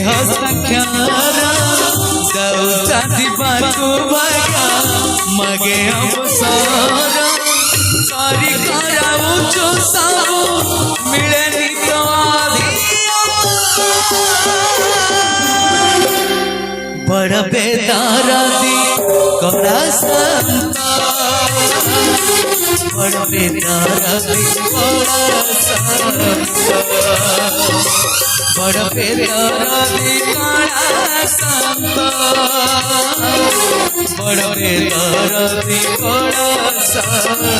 हस्ताक्षर दौसा दिबाकु भया मगे अवसर करी कराउछु सबु मिलेनी तो बड़ बेदरदी कड़ा संत बड़ बेदरदी कड़ा संत बड़ बेदरदी कड़ा संत बड़ बेदरदी कड़ा संत